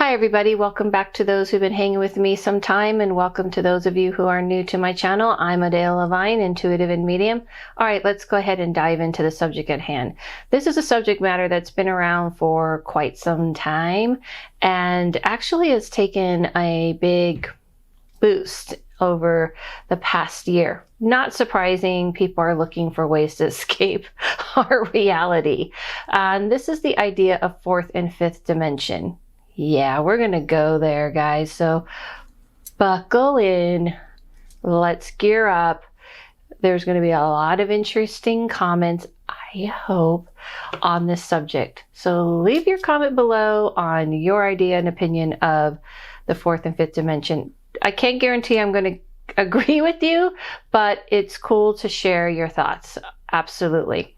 Hi everybody, welcome back to those who've been hanging with me some time, and welcome to those of you who are new to my channel. I'm Adele Levine, intuitive and medium. All right, let's go ahead and dive into the subject at hand. This is a subject matter that's been around for quite some time and actually has taken a big boost over the past year. Not surprising, people are looking for ways to escape our reality. And this is the idea of fourth and fifth dimension. Yeah, we're gonna go there, guys. So buckle in, let's gear up. There's gonna be a lot of interesting comments, I hope, on this subject. So leave your comment below on your idea and opinion of the fourth and fifth dimension. I can't guarantee I'm gonna agree with you, but it's cool to share your thoughts, absolutely.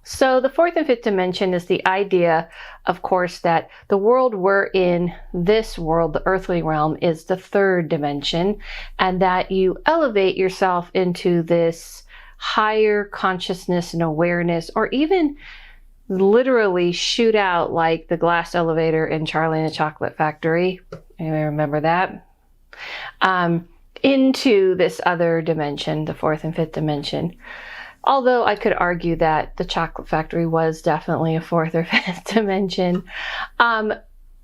So the fourth and fifth dimension is the idea, of course, that the world we're in, this world, the earthly realm, is the third dimension, and that you elevate yourself into this higher consciousness and awareness, or even literally shoot out like the glass elevator in Charlie and the Chocolate Factory. Anybody remember that? Into this other dimension, the fourth and fifth dimension. Although I could argue that the Chocolate Factory was definitely a fourth or fifth dimension.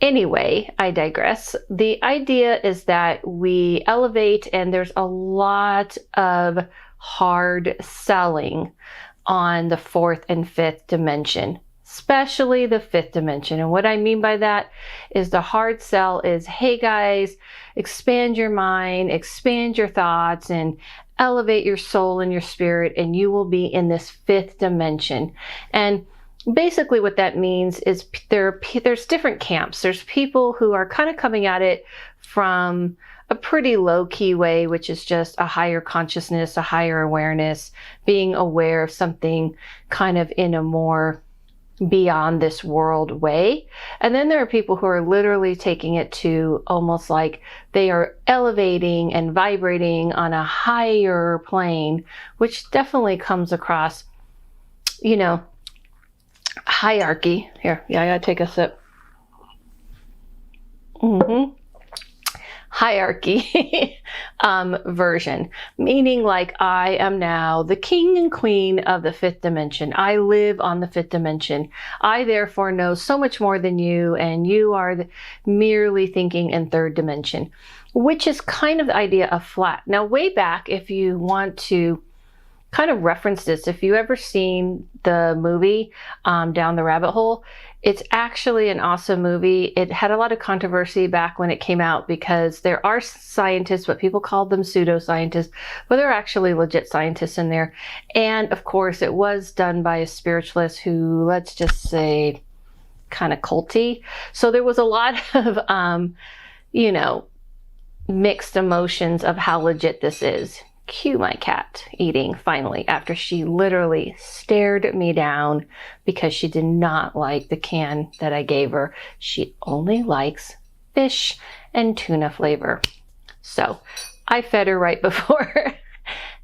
Anyway, I digress. The idea is that we elevate, and there's a lot of hard selling on the fourth and fifth dimension, especially the fifth dimension. And what I mean by that is the hard sell is, hey guys, expand your mind, expand your thoughts, and elevate your soul and your spirit, and you will be in this fifth dimension. And basically what that means is there's different camps. There's people who are kind of coming at it from a pretty low-key way, which is just a higher consciousness, a higher awareness, being aware of something kind of in a more beyond this world way. And then there are people who are literally taking it to almost like they are elevating and vibrating on a higher plane, which definitely comes across, you know, hierarchy. Here, yeah, I gotta take a sip. Hierarchy version, meaning like I am now the king and queen of the fifth dimension. I live on the fifth dimension. I therefore know so much more than you, and you are merely thinking in third dimension, which is kind of the idea of flat. Now, way back, if you want to kind of reference this, if you ever seen the movie Down the Rabbit Hole, it's actually an awesome movie. It had a lot of controversy back when it came out because there are scientists, but people called them pseudoscientists, but there are actually legit scientists in there. And of course, it was done by a spiritualist who, let's just say, kind of culty. So there was a lot of, you know, mixed emotions of how legit this is. Cue my cat eating finally, after she literally stared me down because she did not like the can that I gave her. She only likes fish and tuna flavor. So I fed her right before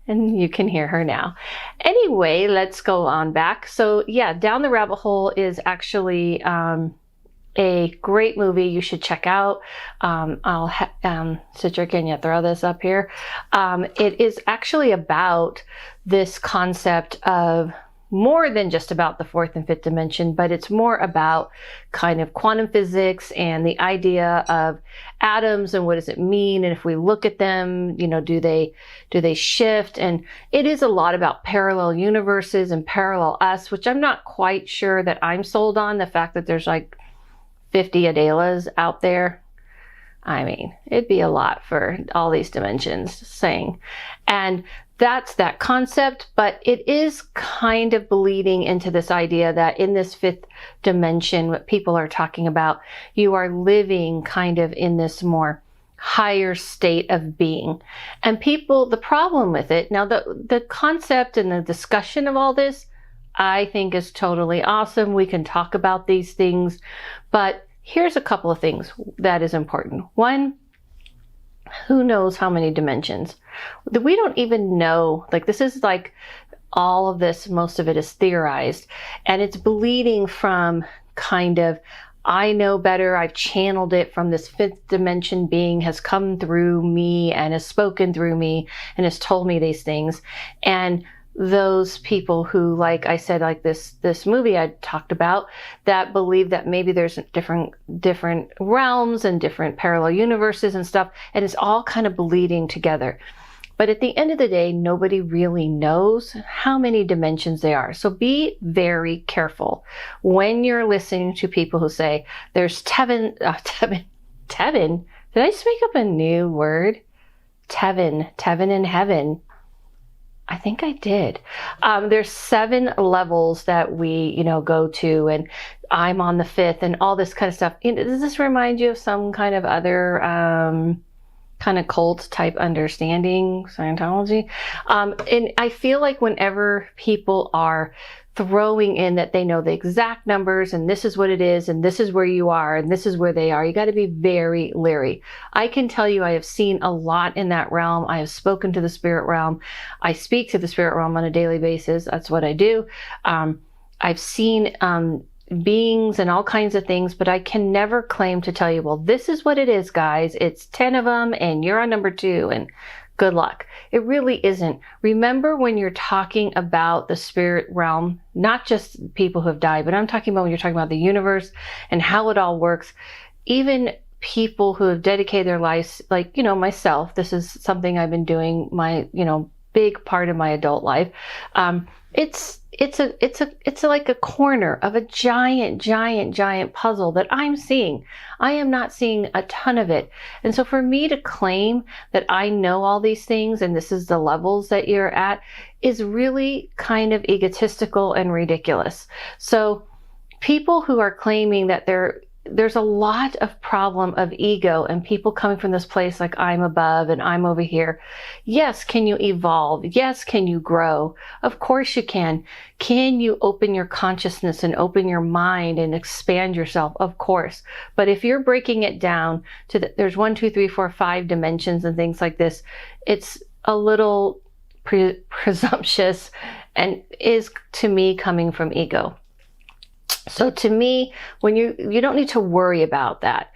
and you can hear her now. Anyway, let's go on back. So yeah, Down the Rabbit Hole is actually a great movie you should check out. I'll Citric, can you throw this up here? It is actually about this concept of more than just about the fourth and fifth dimension, but it's more about kind of quantum physics and the idea of atoms and what does it mean, and if we look at them, you know, do they shift? And it is a lot about parallel universes and parallel us, which I'm not quite sure that I'm sold on. The fact that there's like 50 Adelas out there. I mean, it'd be a lot for all these dimensions saying. And that's that concept, but it is kind of bleeding into this idea that in this fifth dimension, what people are talking about, you are living kind of in this more higher state of being. And people, the problem with it, now the concept and the discussion of all this, I think is totally awesome. We can talk about these things, but here's a couple of things that is important. One, who knows how many dimensions? We don't even know. Like, this is like all of this, most of it is theorized, and it's bleeding from kind of I know better. I've channeled it from this fifth dimension being has come through me and has spoken through me and has told me these things. And those people who, like I said, like this movie I talked about, that believe that maybe there's different realms and different parallel universes and stuff, and it's all kind of bleeding together. But at the end of the day, nobody really knows how many dimensions there are. So be very careful when you're listening to people who say there's Tevin. Did I just make up a new word? Tevin in heaven. I think I did. There's 7 levels that we, go to, and I'm on the 5th and all this kind of stuff. Does this remind you of some kind of other kind of cult type understanding, Scientology? And I feel like whenever people are throwing in that they know the exact numbers and this is what it is and this is where you are and this is where they are, you got to be very leery. I can tell you I have seen a lot in that realm. I have spoken to the spirit realm. I speak to the spirit realm on a daily basis. That's what I do. I've seen beings and all kinds of things, but I can never claim to tell you, well, this is what it is, guys. It's 10 of them and you're on number 2 and good luck. It really isn't. Remember, when you're talking about the spirit realm, not just people who have died, but I'm talking about when you're talking about the universe and how it all works, even people who have dedicated their lives, like, myself, this is something I've been doing my, big part of my adult life. It's like a corner of a giant puzzle that I'm seeing. I am not seeing a ton of it. And so for me to claim that I know all these things and this is the levels that you're at is really kind of egotistical and ridiculous. So people who are claiming that there's a lot of problem of ego and people coming from this place like I'm above and I'm over here. Yes, can you evolve? Yes, can you grow? Of course you can. Can you open your consciousness and open your mind and expand yourself? Of course. But if you're breaking it down to there's 1, 2, 3, 4, 5 dimensions and things like this, it's a little presumptuous and is, to me, coming from ego. So to me, when you don't need to worry about that.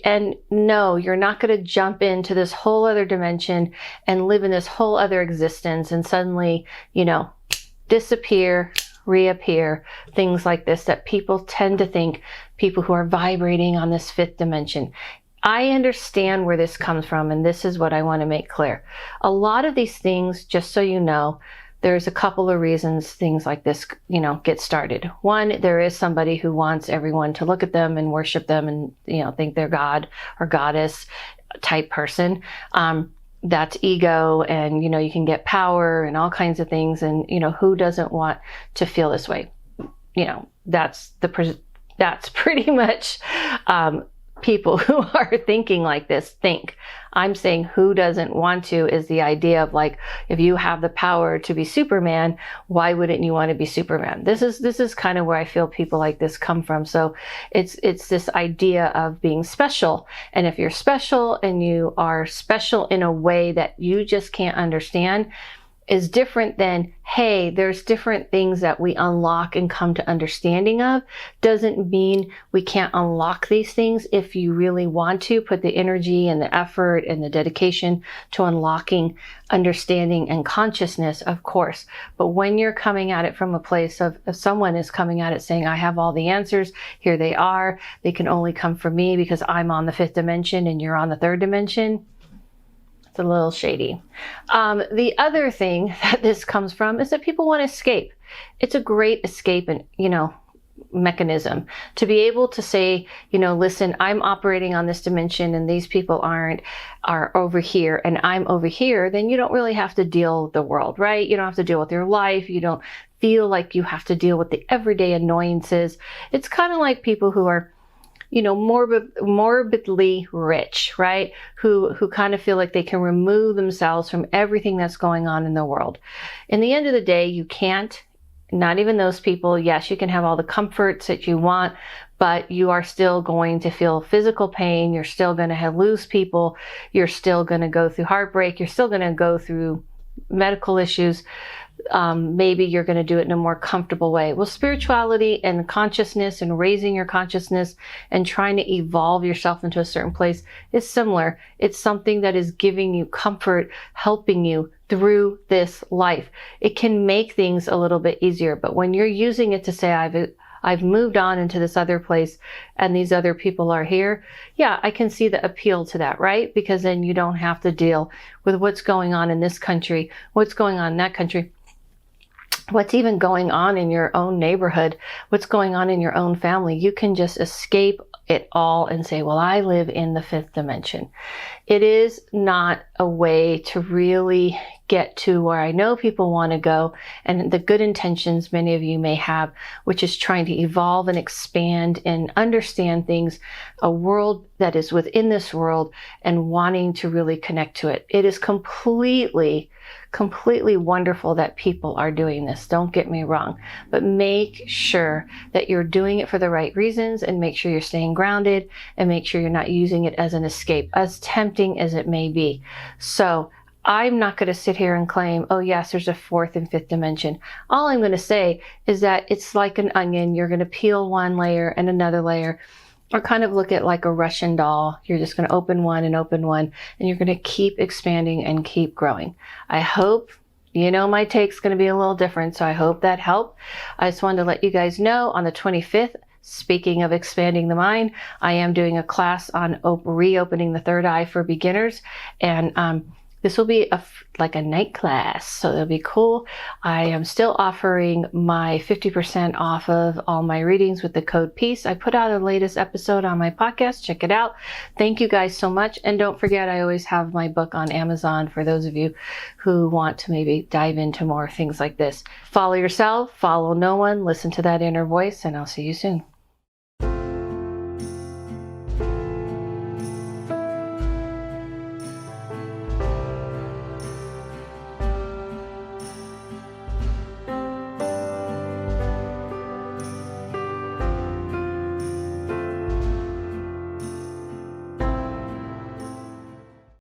And no, you're not going to jump into this whole other dimension and live in this whole other existence and suddenly, disappear, reappear, things like this that people tend to think, people who are vibrating on this 5th dimension. I understand where this comes from, and this is what I want to make clear. A lot of these things, just so you know, there's a couple of reasons things like this, get started. One, there is somebody who wants everyone to look at them and worship them and, think they're God or goddess type person. That's ego, and, you can get power and all kinds of things. And, who doesn't want to feel this way? That's pretty much, people who are thinking like this think. I'm saying who doesn't want to is the idea of like, if you have the power to be Superman, why wouldn't you want to be Superman? This is kind of where I feel people like this come from. So it's this idea of being special. And if you're special and you are special in a way that you just can't understand, is different than, hey, there's different things that we unlock and come to understanding of. Doesn't mean we can't unlock these things if you really want to put the energy and the effort and the dedication to unlocking understanding and consciousness, of course. But when you're coming at it from a place of, if someone is coming at it saying, I have all the answers, here they are, they can only come from me because I'm on the 5th dimension and you're on the 3rd dimension, it's a little shady. The other thing that this comes from is that people want to escape. It's a great escape and, mechanism to be able to say, listen, I'm operating on this dimension and these people are over here and I'm over here. Then you don't really have to deal with the world, right? You don't have to deal with your life. You don't feel like you have to deal with the everyday annoyances. It's kind of like people who are morbidly rich, right? Who kind of feel like they can remove themselves from everything that's going on in the world. In the end of the day, you can't, not even those people. Yes, you can have all the comforts that you want, but you are still going to feel physical pain. You're still going to lose people. You're still going to go through heartbreak. You're still going to go through medical issues. maybe you're going to do it in a more comfortable way. Well, spirituality and consciousness and raising your consciousness and trying to evolve yourself into a certain place is similar. It's something that is giving you comfort, helping you through this life. It can make things a little bit easier, but when you're using it to say, I've moved on into this other place and these other people are here. Yeah, I can see the appeal to that, right? Because then you don't have to deal with what's going on in this country, what's going on in that country, what's even going on in your own neighborhood, what's going on in your own family. You can just escape it all and say, well, I live in the fifth dimension. It is not a way to really get to where I know people want to go and the good intentions many of you may have, which is trying to evolve and expand and understand things, a world that is within this world and wanting to really connect to it. It is completely wonderful that people are doing this. Don't get me wrong, but make sure that you're doing it for the right reasons and make sure you're staying grounded and make sure you're not using it as an escape, as tempting as it may be. So I'm not going to sit here and claim, oh yes, there's a fourth and fifth dimension. All I'm going to say is that it's like an onion. You're going to peel one layer and another layer, or kind of look at like a Russian doll. You're just going to open one, and you're going to keep expanding and keep growing. I hope, my take's going to be a little different, so I hope that helped. I just wanted to let you guys know on the 25th, speaking of expanding the mind, I am doing a class on reopening the third eye for beginners, and this will be like a night class, so it'll be cool. I am still offering my 50% off of all my readings with the code PEACE. I put out a latest episode on my podcast. Check it out. Thank you guys so much. And don't forget, I always have my book on Amazon for those of you who want to maybe dive into more things like this. Follow yourself, follow no one, listen to that inner voice, and I'll see you soon.